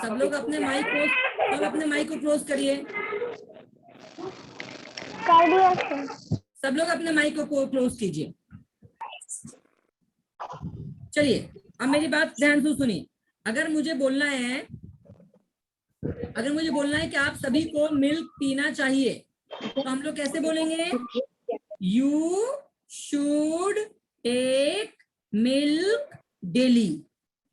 सब लोग अपने माइक को क्लोज करिए। कर दिया सर। सब लोग अपने माइक को क्लोज कीजिए। चलिए अब मेरी बात ध्यान से सुनिए। अगर मुझे बोलना है कि आप सभी को मिल्क पीना चाहिए, तो हम लोग कैसे बोलेंगे? You should take milk daily.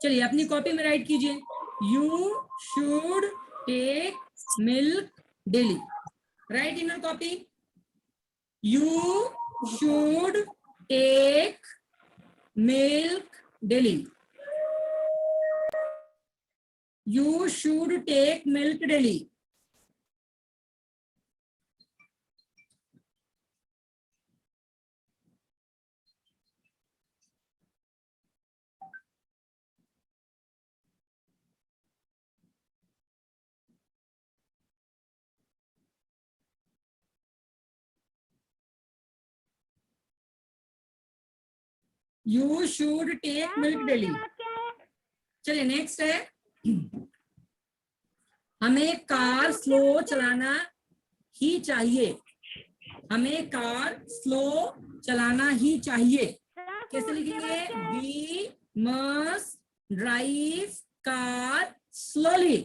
चलिए अपनी कॉपी में राइट कीजिए, you should take milk daily. Write in your copy, you should take milk daily. You should take milk daily. You should take milk daily. चलिए next है, हमें car slow चलाना ही चाहिए। हमें कार स्लो चलाना ही चाहिए। कैसे लिखेंगे? We must drive car slowly.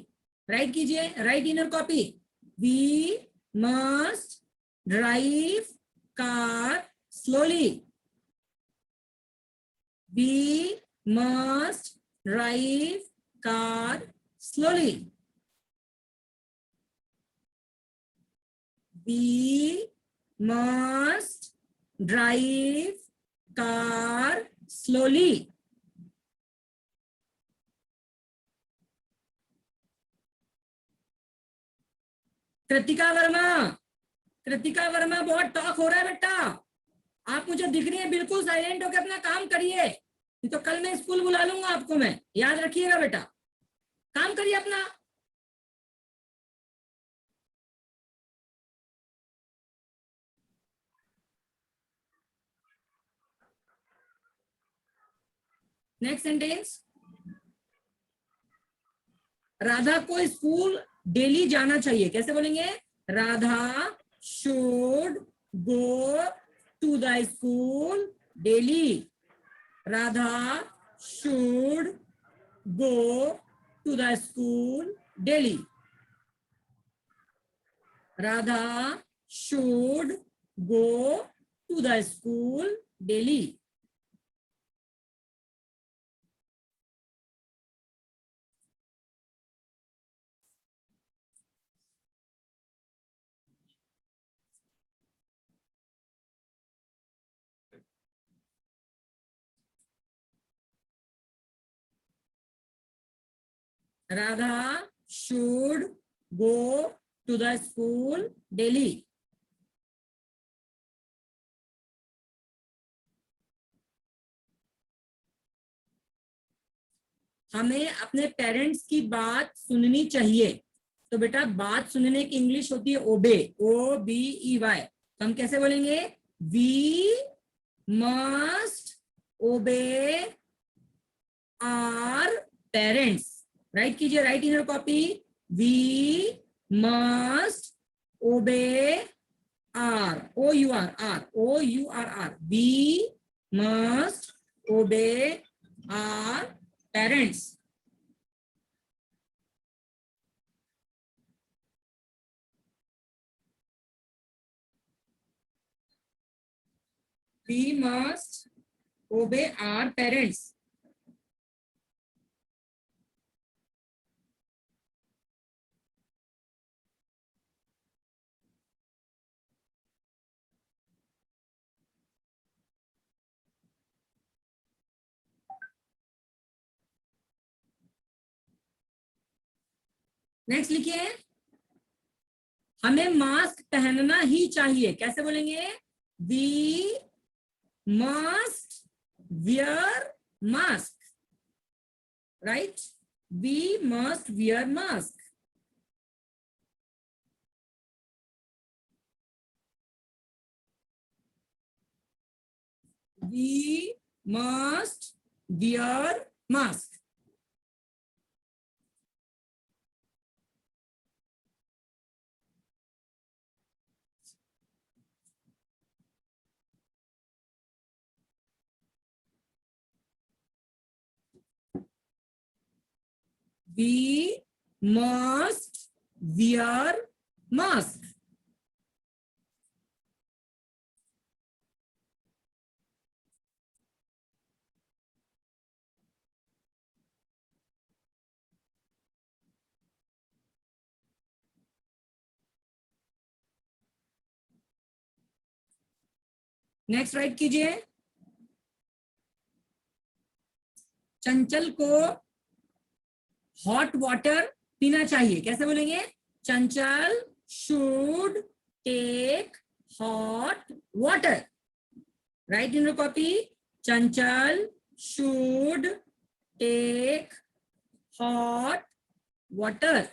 Write कीजिए, write in your copy, we must drive car slowly. We must drive car slowly. We must drive car slowly. Kritika Verma बहुत टॉक हो रहा है बेटा। आप मुझे दिख रही है, बिल्कुल साइलेंट होकर अपना काम करिए, नहीं तो कल मैं स्कूल बुला लूंगा आपको। मैं याद रखिएगा बेटा, काम करिए अपना। नेक्स्ट सेंटेंस, राधा को स्कूल डेली जाना चाहिए। कैसे बोलेंगे? Radha should go to the school daily. Radha should go to the school daily. Radha should go to the school daily. Radha should go to the school daily. हमें अपने पेरेंट्स की बात सुननी चाहिए। तो बेटा बात सुनने की इंग्लिश होती है ओबे, OBEY। तो हम कैसे बोलेंगे? We must obey our parents. Write कीजिए, write in your copy, we must obey our, OUR, we must obey our parents. We must obey our parents. Next लिखिए, हमें मास्क पहनना ही चाहिए। कैसे बोलेंगे? We must wear mask. Right, we must wear mask. We must wear mask. We must wear mask. Next write कीजिए। चंचल को hot water पीना चाहिए, कैसे बोलेंगे? Chanchal should take hot water. Right in copy, Chanchal should take hot water.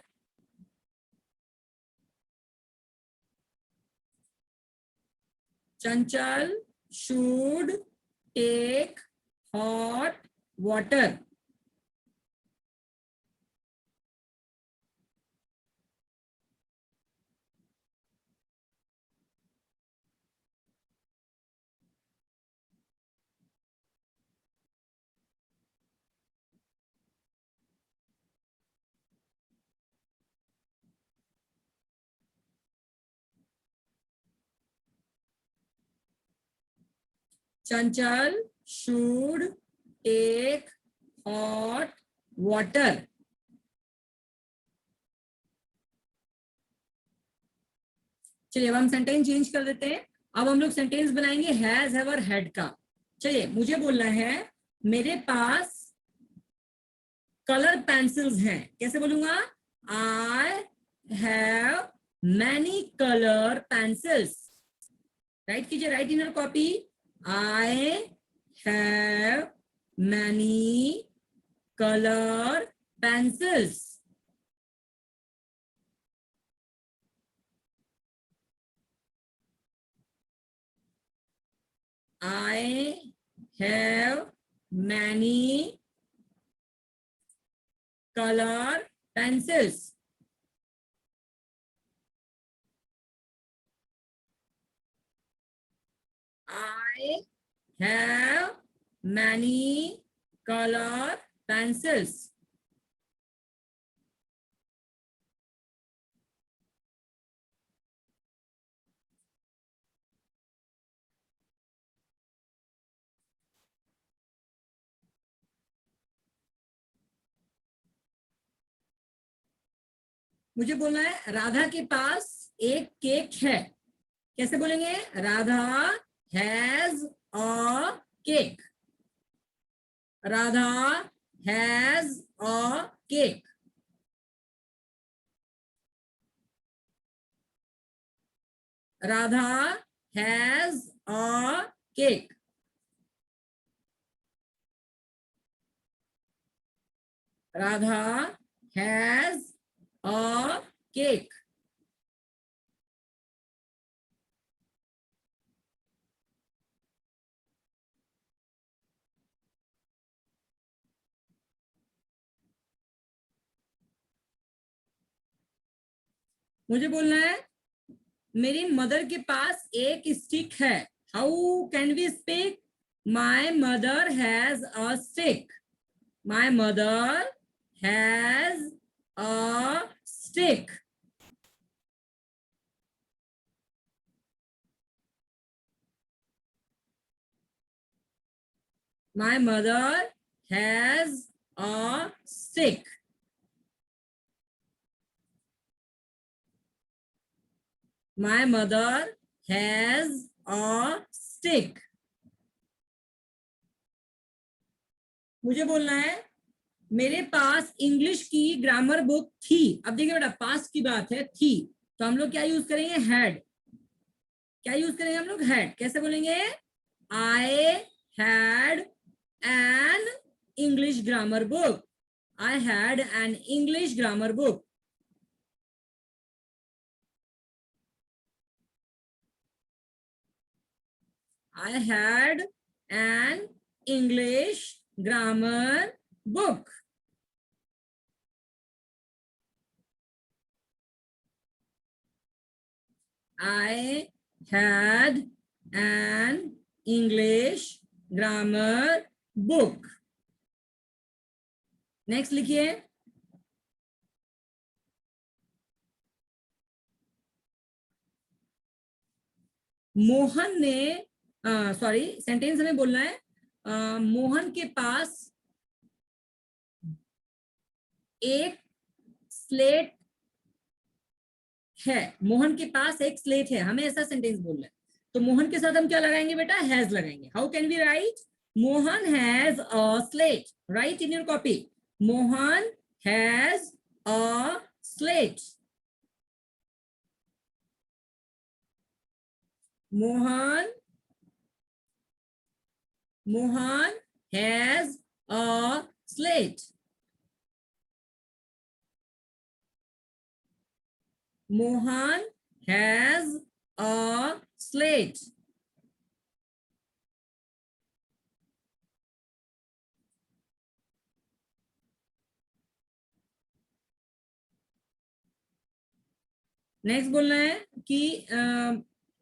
Chanchal should take hot water. Chanchal should take hot water. चलिए अब हम sentence change कर देते हैं। अब हम लोग सेंटेंस बनाएंगे हैज, हैव और हैड का। चलिए मुझे बोलना है मेरे पास कलर पेंसिल्स हैं, कैसे बोलूंगा? I have many colour pencils. Write कीजिए, write in copy, I have many colour pencils. I have many color pencils. I have many color pencils. मुझे बोलना है राधा के पास एक केक है, कैसे बोलेंगे? Radha has a cake. Radha has a cake. Radha has a cake. Radha has a cake. मुझे बोलना है मेरी मदर के पास एक स्टिक है। How can we speak? My mother has a stick. My mother has a stick. My mother has a stick. My mother has a stick. मुझे बोलना है मेरे पास इंग्लिश की ग्रामर बुक थी। अब देखिए बेटा, पास की बात है, थी, तो हम लोग क्या यूज करेंगे? हैड। क्या यूज करेंगे हम लोग? हैड। कैसे बोलेंगे? I had an English grammar book. I had an English grammar book. I had an English grammar book. I had an English grammar book. Next लिखिए, मोहन ने, सॉरी, सेंटेंस हमें बोलना है, मोहन के पास एक स्लेट है। मोहन के पास एक स्लेट है, हमें ऐसा सेंटेंस बोलना है। तो मोहन के साथ हम क्या लगाएंगे बेटा? हैज लगाएंगे। How can we write? Mohan has a slate. Write in your copy, Mohan has a slate. Mohan has a slate. Mohan has a slate. Next बोलना है कि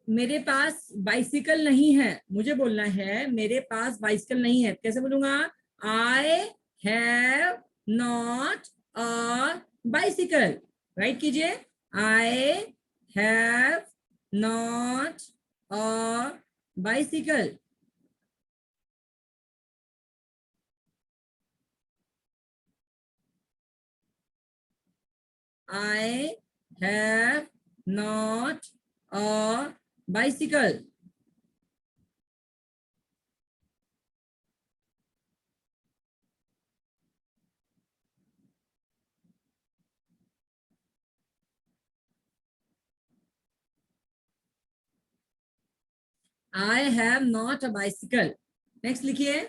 मेरे पास बाइसिकल नहीं है। मुझे बोलना है मेरे पास बाइसिकल नहीं है। कैसे बोलूंगा? I have not a bicycle. Write कीजिए, I have not a bicycle. I have not a bicycle. I have not a bicycle. Next लिखिए।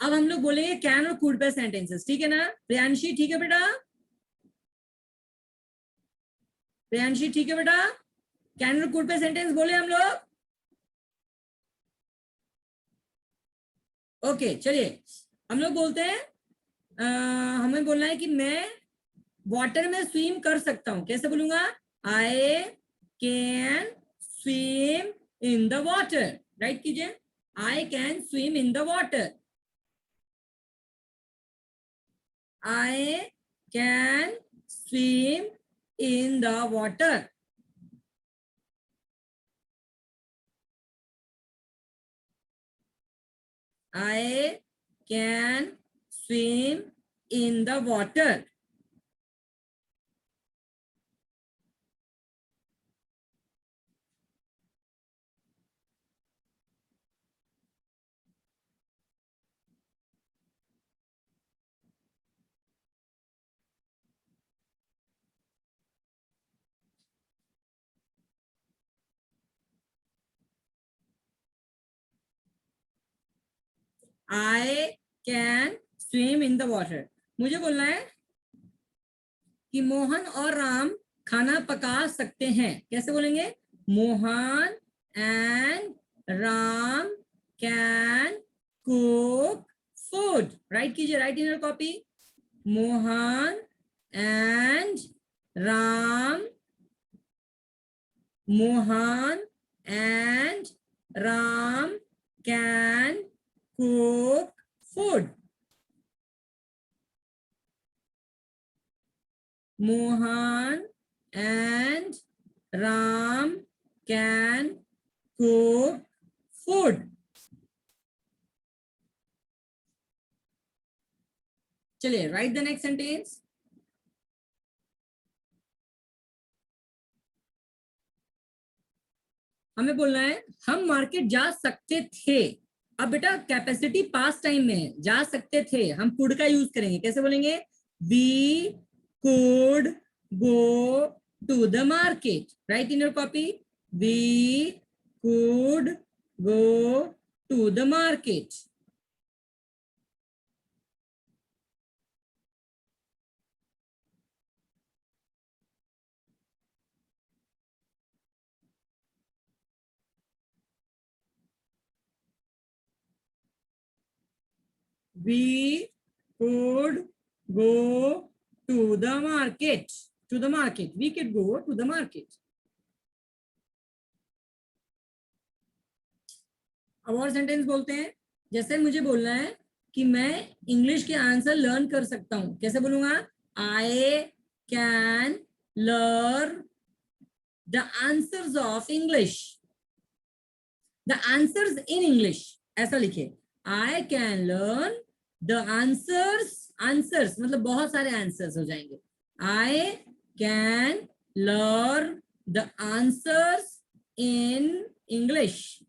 अब हम लोग बोलेंगे कैन और कुड पे सेंटेंसेस, ठीक है ना? प्रियांशी ठीक है बेटा? प्रियांशी ठीक है बेटा? कैन और कुड पे सेंटेंस बोले हम लोग? ओके चलिए, हम लोग बोलते हैं, हमें बोलना है कि मैं वाटर में स्विम कर सकता हूं। कैसे बोलूंगा? I can swim in the water. Write कीजिए, I can swim in the water. I can swim in the water. I can swim in the water. I can swim in the water. मुझे बोलना है कि मोहन और राम खाना पका सकते हैं। कैसे बोलेंगे? Mohan and Ram can cook food. Write कीजिए, write in your copy, Mohan and Ram, Mohan and Ram can cook food. Mohan and Ram can cook food. चलिए, write the next sentence. हमें बोलना है हम मार्केट जा सकते थे। अब बेटा कैपेसिटी पास्ट टाइम में है, जा सकते थे, हम कुड का यूज करेंगे। कैसे बोलेंगे? We could go to the market. Write in your copy, we could go to the market. We could go to the market. To the market. We could go to the market. अब और sentence बोलते हैं। जैसे मुझे बोलना है कि मैं इंग्लिश के आंसर लर्न कर सकता हूं। कैसे बोलूंगा? I can learn the answers of English, the answers in English, ऐसा लिखे। I can learn the answers, answers मतलब बहुत सारे आंसर्स हो जाएंगे। I can learn the answers in English.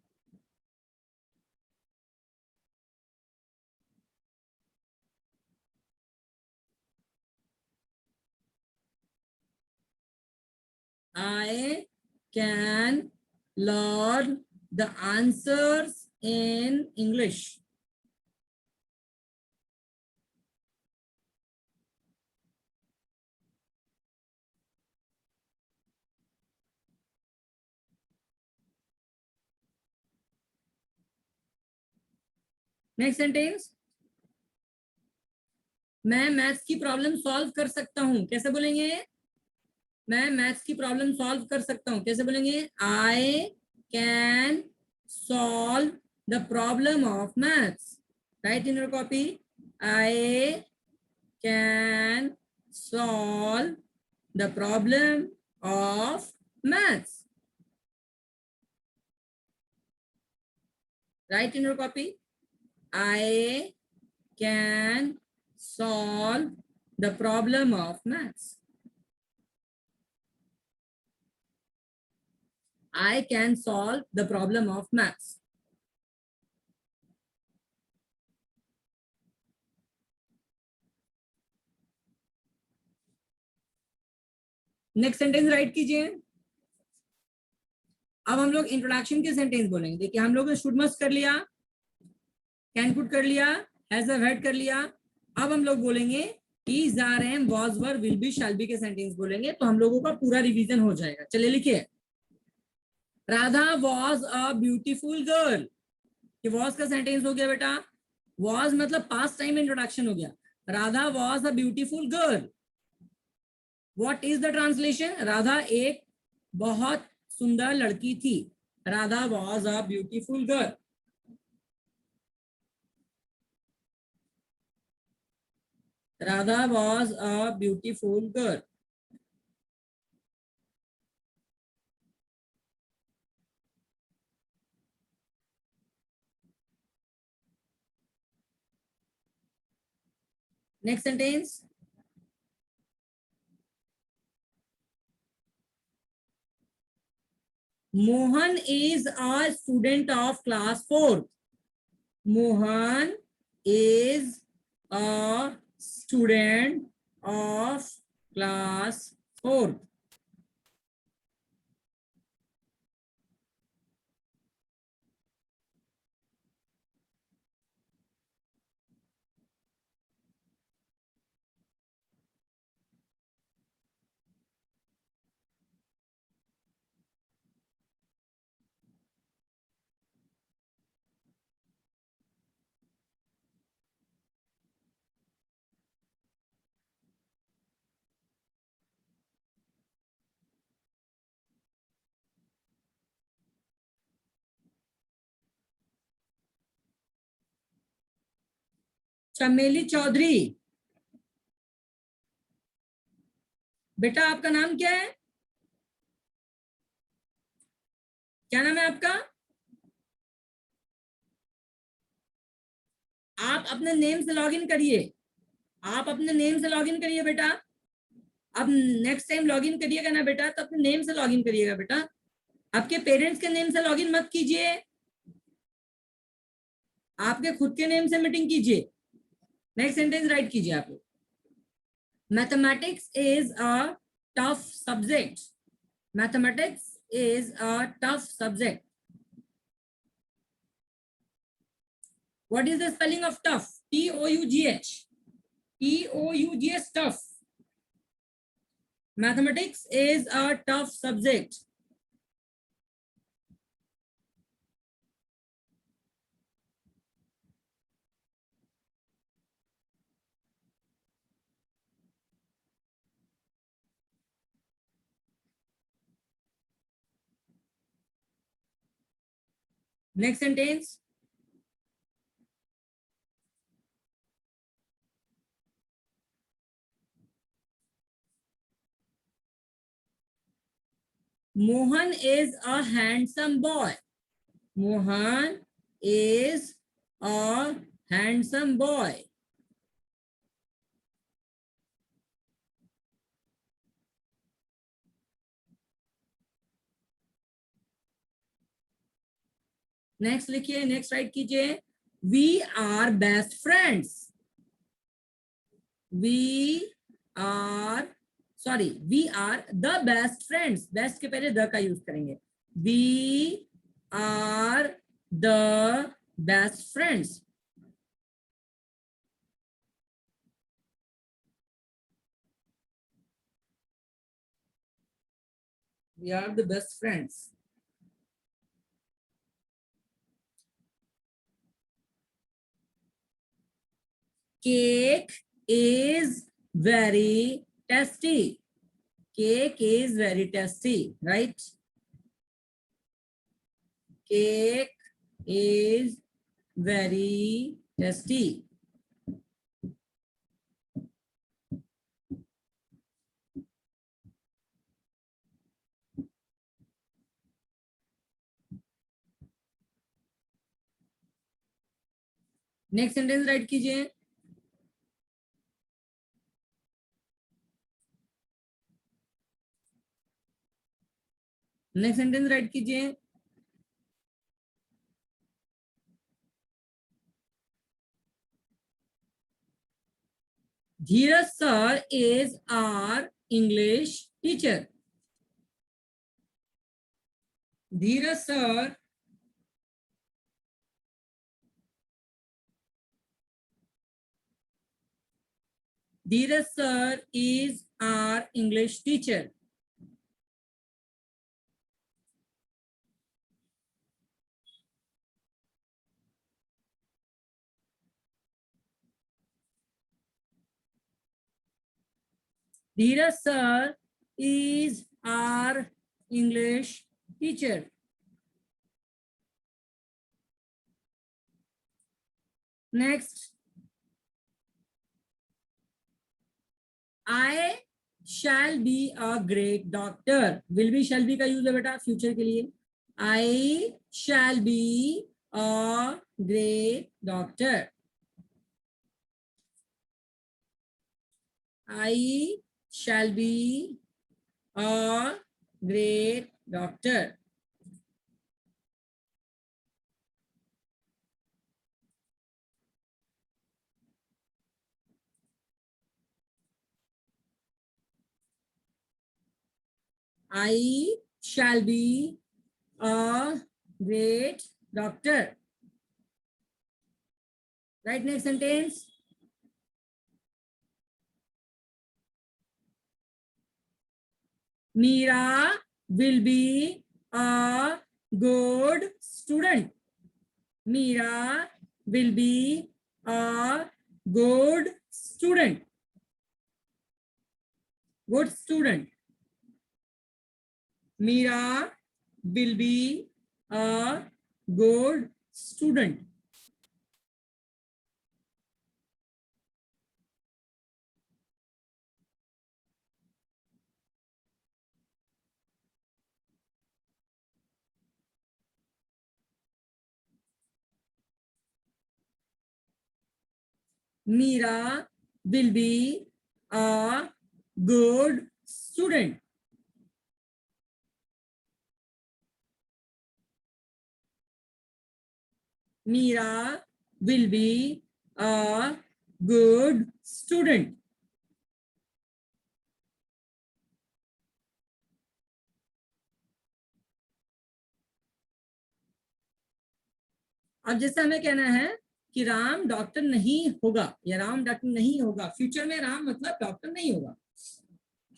I can learn the answers in English. Next sentence. मैं maths की problem solve कर सकता हूं, कैसे बोलेंगे? मैं मैथ्स की प्रॉब्लम सॉल्व कर सकता हूं, कैसे बोलेंगे? I can solve the problem of maths. Right in your copy, I can solve the problem of maths. Write in your copy, I can solve the problem of maths. I can solve the problem of maths. Next sentence write कीजिए। अब हम लोग introduction के sentence बोलेंगे। देखिए हम लोग ने शुड मस्ट कर लिया, कैन कुड कर लिया, हैज हैव हैड कर लिया। अब हम लोग बोलेंगे is are am was were will be shall be के सेंटेंस बोलेंगे, तो हम लोगों का पूरा रिवीजन हो जाएगा। चलिए लिखिए, Radha was a beautiful girl. ये वॉज का सेंटेंस हो गया बेटा। वॉज मतलब पास्ट टाइम इंट्रोडक्शन हो गया। Radha was a beautiful girl. What is the translation? Radha एक बहुत सुंदर लड़की थी। Radha was a beautiful girl. Radha was a beautiful girl. Next sentence, Mohan is a student of class 4th। Mohan is a student of class 4th। चमेली चौधरी, बेटा आपका नाम क्या है? क्या नाम है आपका? आप अपने नेम से लॉगिन करिए। आप अपने नेम से लॉगिन करिए बेटा। अब नेक्स्ट टाइम लॉगिन करिएगा ना बेटा, तो अपने नेम से लॉगिन करिएगा बेटा। आपके पेरेंट्स के नेम से लॉगिन मत कीजिए, आपके खुद के नेम से मीटिंग कीजिए। नेक्स्ट सेंटेंस राइट कीजिए आप लोग। Mathematics is a tough subject. Mathematics is a tough subject. What is the spelling of tough? TOUGH। TOUGH, tough. Mathematics is a tough subject. Next sentence. Mohan is a handsome boy. Mohan is a handsome boy. Next लिखिए, next write कीजिए, we are best friends. We are, sorry, we are the best friends. Best के पहले the का use करेंगे. We are the best friends. We are the best friends. Cake is very tasty. Cake is very tasty, right? Cake is very tasty. Next sentence write कीजिए. Next sentence write कीजिए. Dheeraj sir is our English teacher. Dheeraj sir Dheeraj sir is our English teacher. Dheeraj sir is our English teacher. Next, I shall be a great doctor. Will be, shall be का use है बेटा future के लिए. I shall be a great doctor. I shall be a great doctor. I shall be a great doctor. Right, next sentence. Meera will be a good student. Meera will be a good student. Good student. Meera will be a good student. Meera will be a good student. Meera will be a good student. अब जैसे हमें कहना है कि Ram doctor नहीं होगा या Ram doctor नहीं होगा, फ्यूचर में राम मतलब डॉक्टर नहीं होगा.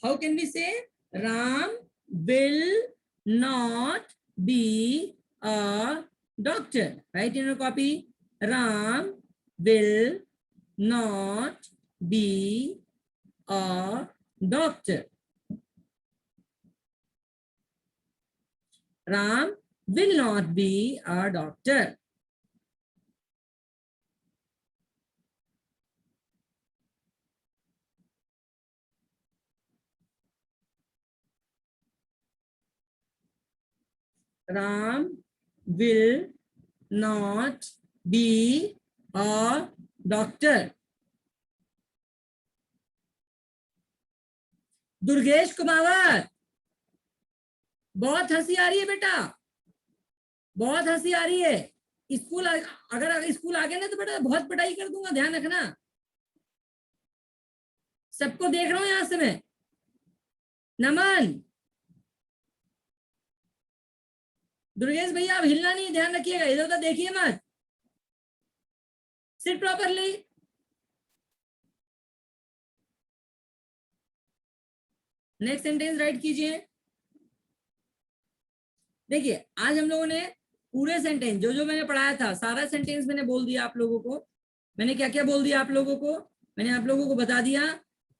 हाउ कैन वी से? Ram will not be a doctor. Right in your copy. Ram will not be a doctor. Ram will not be a doctor. Ram will not be a doctor. Durgesh Kumawat, बहुत हंसी आ रही है बेटा, बहुत हंसी आ रही है। स्कूल अगर स्कूल आ गया ना तो बेटा बहुत पिटाई कर दूंगा, ध्यान रखना। सबको देख रहा हूं यहां से मैं। नमन, दुर्गेश भैया आप हिलना नहीं, ध्यान रखिएगा, इधर उधर देखिए मत। Seat properly. Next sentence write कीजिए। देखिए आज हम लोगों ने पूरे सेंटेंस जो जो मैंने पढ़ाया था सारा सेंटेंस मैंने बोल दिया आप लोगों को। मैंने क्या क्या बोल दिया आप लोगों को, मैंने आप लोगों को बता दिया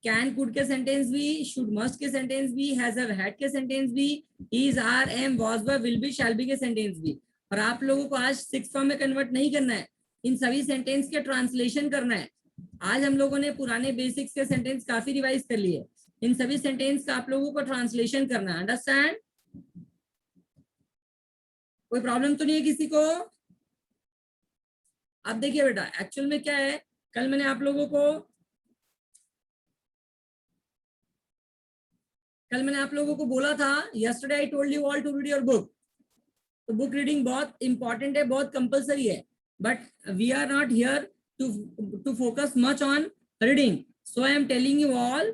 कैन कुड के सेंटेंस भी, शुड मस्ट के सेंटेंस भी, हैज हैव हैड के सेंटेंस भी, is are am was were will be shall be के सेंटेंस भी। और आप लोगों को आज 6 फॉर्म में कन्वर्ट नहीं करना है, इन सभी सेंटेंस के ट्रांसलेशन करना है। आज हम लोगों ने पुराने बेसिक्स के सेंटेंस काफी रिवाइज कर लिए, इन सभी सेंटेंस का आप लोगों को ट्रांसलेशन करना है। अंडरस्टैंड? कोई प्रॉब्लम तो नहीं है किसी को? अब देखिए बेटा एक्चुअल में क्या है, कल मैंने आप लोगों को बोला था, yesterday I told you all to read your book। तो बुक रीडिंग बहुत इंपॉर्टेंट है, बहुत कंपलसरी है, but we are not here to focus much on reading. So I am telling you all,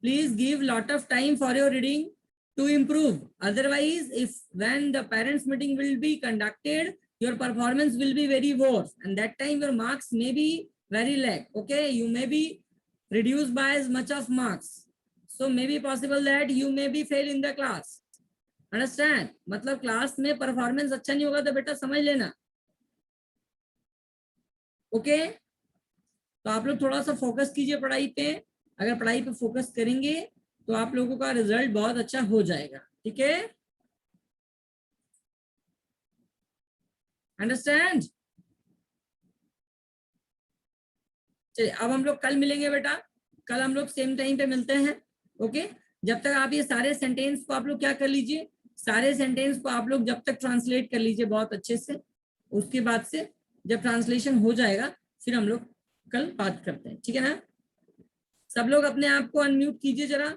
please give lot of time for your reading to improve. Otherwise, if when the parents meeting will be conducted, your performance will be very worse, and that time your marks may be very lack. Okay, you may be reduced by as much of marks, so may be possible that you may be fail in the class. Understand? मतलब class में performance अच्छा नहीं होगा तो बेटा समझ लेना। Okay, तो आप लोग थोड़ा सा फोकस कीजिए पढ़ाई पे। अगर पढ़ाई पे फोकस करेंगे तो आप लोगों का रिजल्ट बहुत अच्छा हो जाएगा। ठीक है? अंडरस्टैंड? चलिए अब हम लोग कल मिलेंगे बेटा, कल हम लोग सेम टाइम पे मिलते हैं। ओके, जब तक आप ये सारे सेंटेंस को आप लोग क्या कर लीजिए, सारे सेंटेंस को आप लोग जब तक ट्रांसलेट कर लीजिए बहुत अच्छे से। उसके बाद से जब ट्रांसलेशन हो जाएगा फिर हम लोग कल बात करते हैं। ठीक है ना? सब लोग अपने आप को अनम्यूट कीजिए जरा।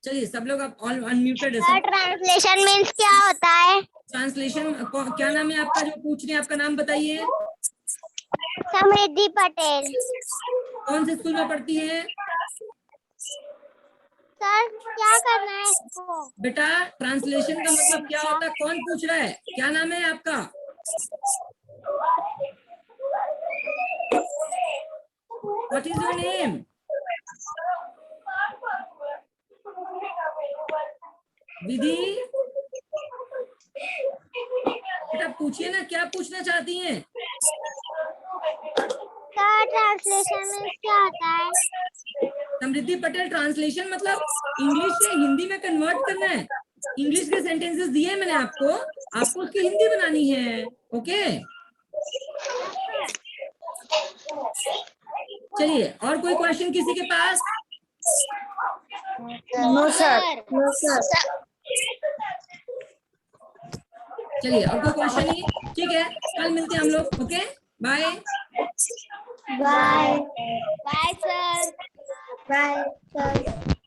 चलिए सब लोग आप ऑल अनम्यूटेड है सब। ट्रांसलेशन मीन्स क्या होता है? ट्रांसलेशन क्या नाम है आपका जो पूछ रहे हैं, आपका नाम बताइए। समृद्धि पटेल। कौन से स्कूल में पढ़ती है? सर क्या करना है इसको? बेटा ट्रांसलेशन का मतलब क्या होता है, कौन पूछ रहा है? क्या नाम है आपका? What is your name? Vidhi, बेटा पूछिए ना, क्या पूछना चाहती हैं? सर ट्रांसलेशन मीन्स क्या होता है? समृद्धि पटेल, ट्रांसलेशन मतलब इंग्लिश से हिंदी में कन्वर्ट करना है। इंग्लिश के सेंटेंसेस दिए मैंने आपको, आपको उसकी हिंदी बनानी है। ओके, चलिए और कोई क्वेश्चन किसी के पास? No sir. No sir. चलिए और कोई क्वेश्चन नहीं? ठीक है, कल मिलते हैं हम लोग। Okay, bye bye. Bye sir. Bye sir.